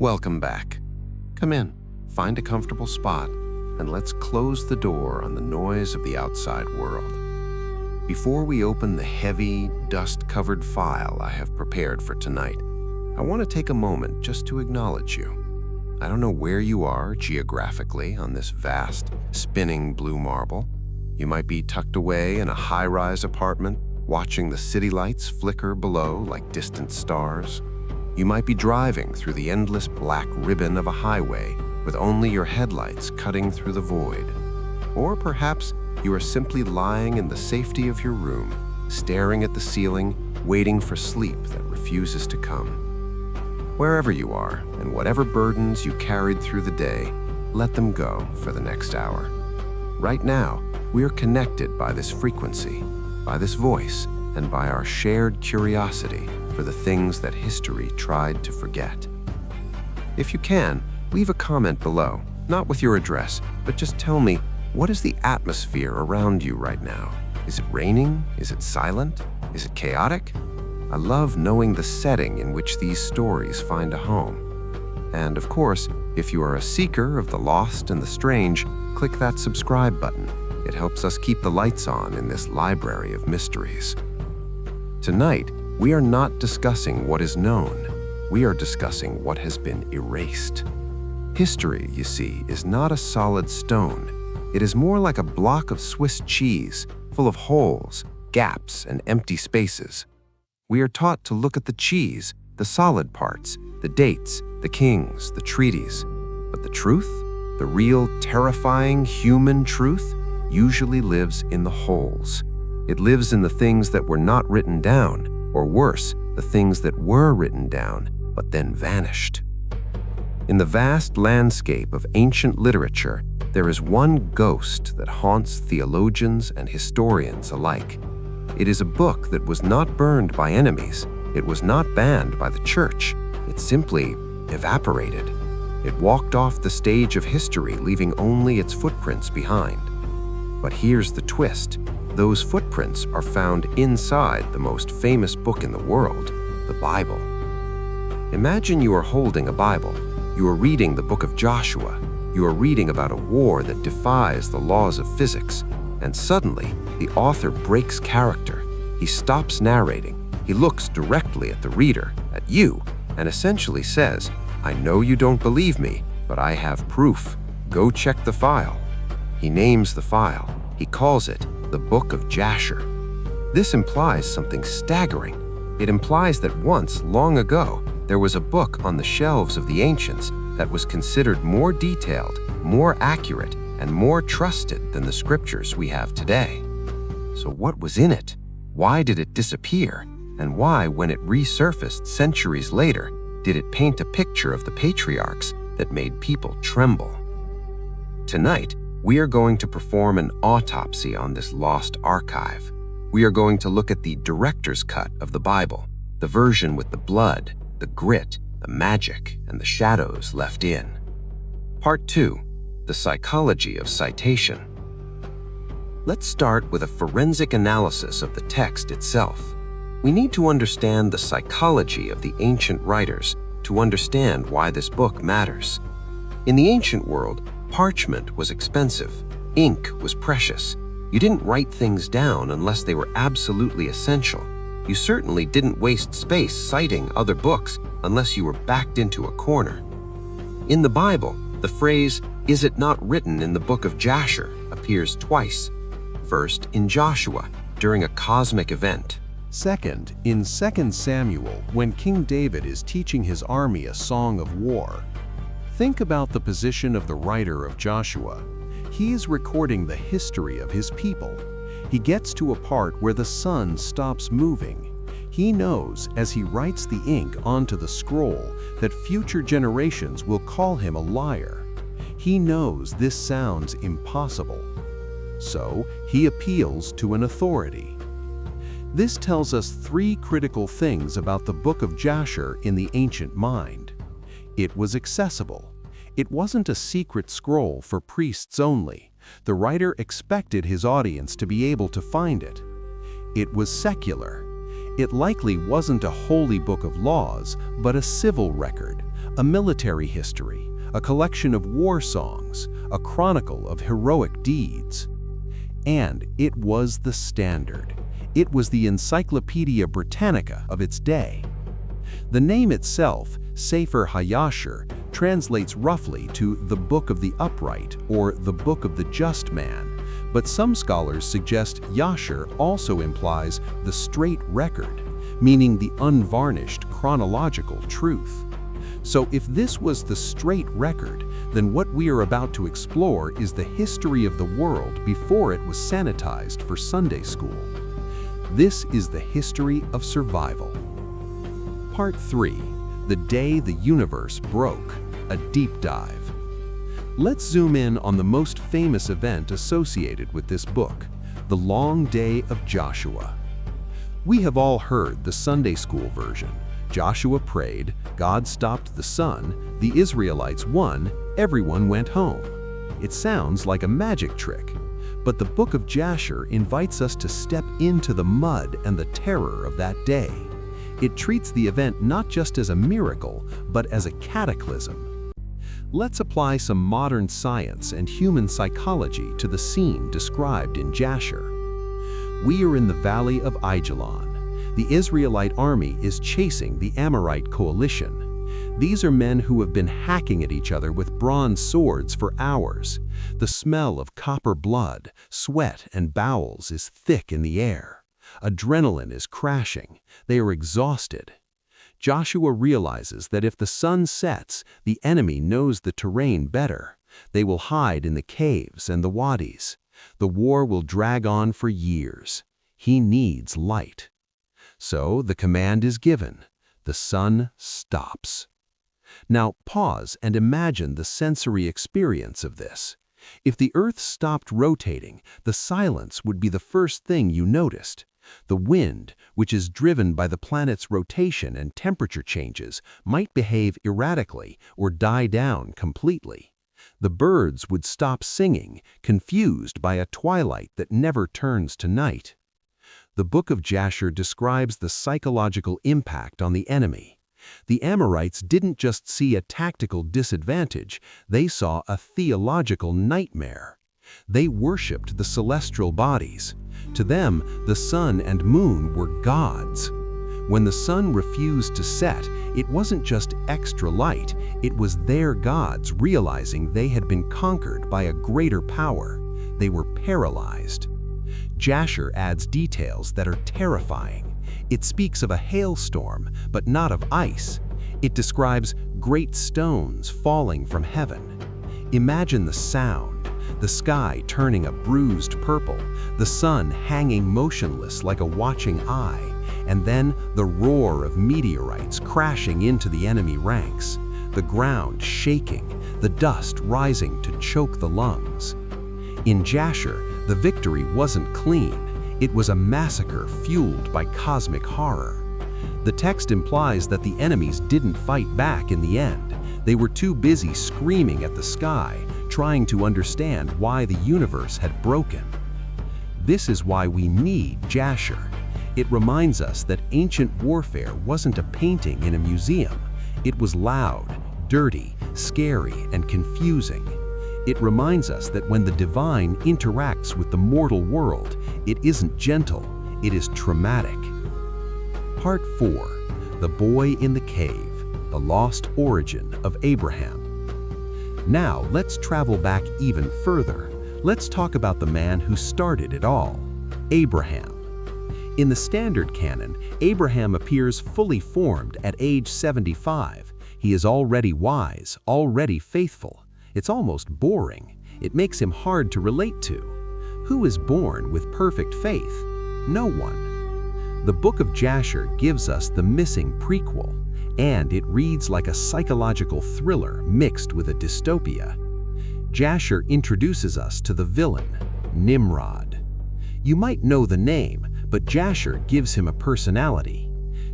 Welcome back. Come in, find a comfortable spot, and let's close the door on the noise of the outside world. Before we open the heavy, dust-covered file I have prepared for tonight, I want to take a moment just to acknowledge you. I don't know where you are geographically on this vast, spinning blue marble. You might be tucked away in a high-rise apartment, watching the city lights flicker below like distant stars. You might be driving through the endless black ribbon of a highway with only your headlights cutting through the void. Or perhaps you are simply lying in the safety of your room, staring at the ceiling, waiting for sleep that refuses to come. Wherever you are, and whatever burdens you carried through the day, let them go for the next hour. Right now, we are connected by this frequency, by this voice, and by our shared curiosity for the things that history tried to forget. If you can, leave a comment below, not with your address, but just tell me, what is the atmosphere around you right now? Is it raining? Is it silent? Is it chaotic? I love knowing the setting in which these stories find a home. And of course, if you are a seeker of the lost and the strange, click that subscribe button. It helps us keep the lights on in this library of mysteries. Tonight, we are not discussing what is known. We are discussing what has been erased. History, you see, is not a solid stone. It is more like a block of Swiss cheese, full of holes, gaps, and empty spaces. We are taught to look at the cheese, the solid parts, the dates, the kings, the treaties. But the truth, the real, terrifying human truth, usually lives in the holes. It lives in the things that were not written down, or worse, the things that were written down, but then vanished. In the vast landscape of ancient literature, there is one ghost that haunts theologians and historians alike. It is a book that was not burned by enemies. It was not banned by the church. It simply evaporated. It walked off the stage of history, leaving only its footprints behind. But here's the twist. Those footprints are found inside the most famous book in the world, the Bible. Imagine you are holding a Bible. You are reading the Book of Joshua. You are reading about a war that defies the laws of physics. And suddenly, the author breaks character. He stops narrating. He looks directly at the reader, at you, and essentially says, "I know you don't believe me, but I have proof. Go check the file." He names the file. He calls it the Book of Jasher. This implies something staggering. It implies that once, long ago, there was a book on the shelves of the ancients that was considered more detailed, more accurate, and more trusted than the scriptures we have today. So what was in it? Why did it disappear? And why, when it resurfaced centuries later, did it paint a picture of the patriarchs that made people tremble? Tonight, we are going to perform an autopsy on this lost archive. We are going to look at the director's cut of the Bible, the version with the blood, the grit, the magic, and the shadows left in. Part 2, the psychology of citation. Let's start with a forensic analysis of the text itself. We need to understand the psychology of the ancient writers to understand why this book matters. In the ancient world, parchment was expensive. Ink was precious. You didn't write things down unless they were absolutely essential. You certainly didn't waste space citing other books unless you were backed into a corner. In the Bible, the phrase, "Is it not written in the Book of Jasher?" appears twice. First, in Joshua, during a cosmic event. Second, in 2 Samuel, when King David is teaching his army a song of war. Think about the position of the writer of Joshua. He is recording the history of his people. He gets to a part where the sun stops moving. He knows, as he writes the ink onto the scroll, that future generations will call him a liar. He knows this sounds impossible. So, he appeals to an authority. This tells us three critical things about the Book of Jasher in the ancient mind. It was accessible. It wasn't a secret scroll for priests only. The writer expected his audience to be able to find it. It was secular. It likely wasn't a holy book of laws, but a civil record, a military history, a collection of war songs, a chronicle of heroic deeds. And it was the standard. It was the Encyclopedia Britannica of its day. The name itself, Sefer HaYasher, translates roughly to the Book of the Upright or the Book of the Just Man, but some scholars suggest Yasher also implies the straight record, meaning the unvarnished chronological truth. So if this was the straight record, then what we are about to explore is the history of the world before it was sanitized for Sunday school. This is the history of survival. Part 3. The Day the Universe Broke, a deep dive. Let's zoom in on the most famous event associated with this book, the long day of Joshua. We have all heard the Sunday school version. Joshua prayed, God stopped the sun, the Israelites won, everyone went home. It sounds like a magic trick, but the Book of Jasher invites us to step into the mud and the terror of that day. It treats the event not just as a miracle, but as a cataclysm. Let's apply some modern science and human psychology to the scene described in Jasher. We are in the valley of Ajalon. The Israelite army is chasing the Amorite coalition. These are men who have been hacking at each other with bronze swords for hours. The smell of copper blood, sweat, and bowels is thick in the air. Adrenaline is crashing. They are exhausted. Joshua realizes that if the sun sets, the enemy knows the terrain better. They will hide in the caves and the wadis. The war will drag on for years. He needs light. So the command is given. The sun stops. Now pause and imagine the sensory experience of this. If the Earth stopped rotating, the silence would be the first thing you noticed. The wind, which is driven by the planet's rotation and temperature changes, might behave erratically or die down completely. The birds would stop singing, confused by a twilight that never turns to night. The Book of Jasher describes the psychological impact on the enemy. The Amorites didn't just see a tactical disadvantage, they saw a theological nightmare. They worshipped the celestial bodies. To them, the sun and moon were gods. When the sun refused to set, it wasn't just extra light, it was their gods realizing they had been conquered by a greater power. They were paralyzed. Jasher adds details that are terrifying. It speaks of a hailstorm, but not of ice. It describes great stones falling from heaven. Imagine the sound, the sky turning a bruised purple, the sun hanging motionless like a watching eye, and then the roar of meteorites crashing into the enemy ranks, the ground shaking, the dust rising to choke the lungs. In Jasher, the victory wasn't clean. It was a massacre fueled by cosmic horror. The text implies that the enemies didn't fight back in the end. They were too busy screaming at the sky, trying to understand why the universe had broken. This is why we need Jasher. It reminds us that ancient warfare wasn't a painting in a museum. It was loud, dirty, scary, and confusing. It reminds us that when the divine interacts with the mortal world, it isn't gentle, it is traumatic. Part 4. The Boy in the Cave, the Lost Origin of Abraham. Now let's travel back even further. Let's talk about the man who started it all, Abraham. In the standard canon, Abraham appears fully formed at age 75. He is already wise, already faithful. It's almost boring. It makes him hard to relate to. Who is born with perfect faith? No one. The Book of Jasher gives us the missing prequel, and it reads like a psychological thriller mixed with a dystopia. Jasher introduces us to the villain, Nimrod. You might know the name, but Jasher gives him a personality.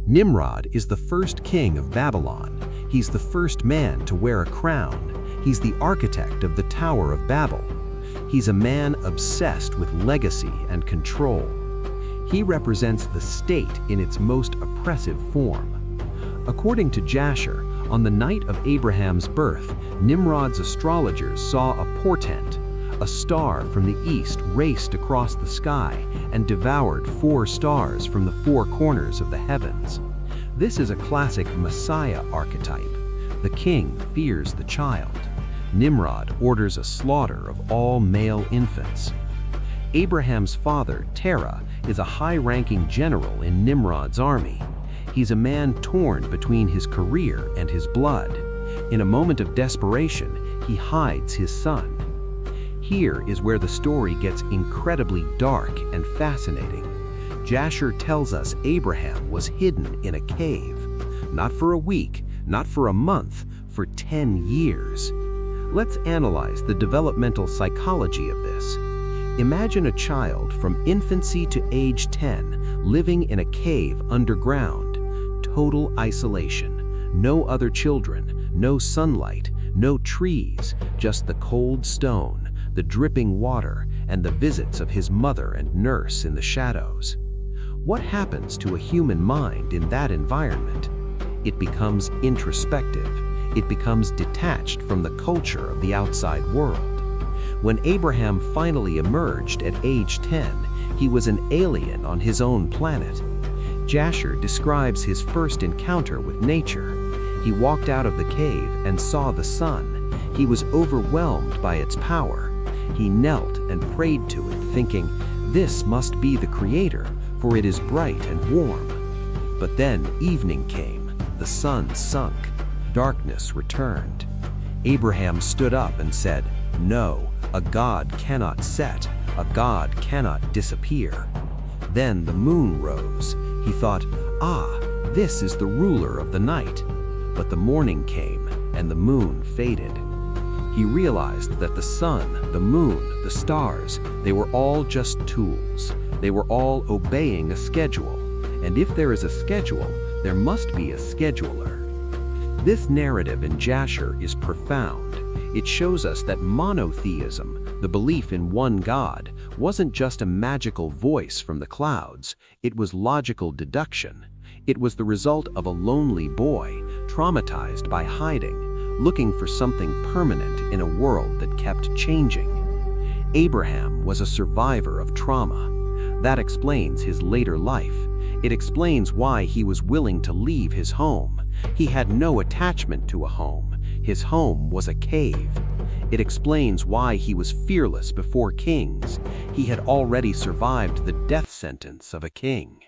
Nimrod is the first king of Babylon. He's the first man to wear a crown. He's the architect of the Tower of Babel. He's a man obsessed with legacy and control. He represents the state in its most oppressive form. According to Jasher, On the night of Abraham's birth, Nimrod's astrologers saw a portent. A star from the east raced across the sky and devoured 4 stars from the 4 corners of the heavens. This is a classic Messiah archetype. The king fears the child. Nimrod orders a slaughter of all male infants. Abraham's father, Terah, is a high-ranking general in Nimrod's army. He's a man torn between his career and his blood. In a moment of desperation, he hides his son. Here is where the story gets incredibly dark and fascinating. Jasher tells us Abraham was hidden in a cave, not for a week, not for a month, for 10 years. Let's analyze the developmental psychology of this. Imagine a child from infancy to age 10 living in a cave underground. Total isolation. No other children, no sunlight, no trees, just the cold stone, the dripping water, and the visits of his mother and nurse in the shadows. What happens to a human mind in that environment? It becomes introspective. It becomes detached from the culture of the outside world. When Abraham finally emerged at age 10, he was an alien on his own planet. Jasher describes his first encounter with nature. He walked out of the cave and saw the sun. He was overwhelmed by its power. He knelt and prayed to it, thinking, "This must be the Creator, for it is bright and warm." But then evening came, the sun sunk, darkness returned. Abraham stood up and said, "No, a God cannot set, a God cannot disappear." Then the moon rose. He thought, "Ah, this is the ruler of the night." But the morning came, and the moon faded. He realized that the sun, the moon, the stars, they were all just tools. They were all obeying a schedule. And if there is a schedule, there must be a scheduler. This narrative in Jasher is profound. It shows us that monotheism, the belief in one God, wasn't just a magical voice from the clouds. It was logical deduction. It was the result of a lonely boy, traumatized by hiding, looking for something permanent in a world that kept changing. Abraham was a survivor of trauma. That explains his later life. It explains why he was willing to leave his home. He had no attachment to a home. His home was a cave. It explains why he was fearless before kings. He had already survived the death sentence of a king.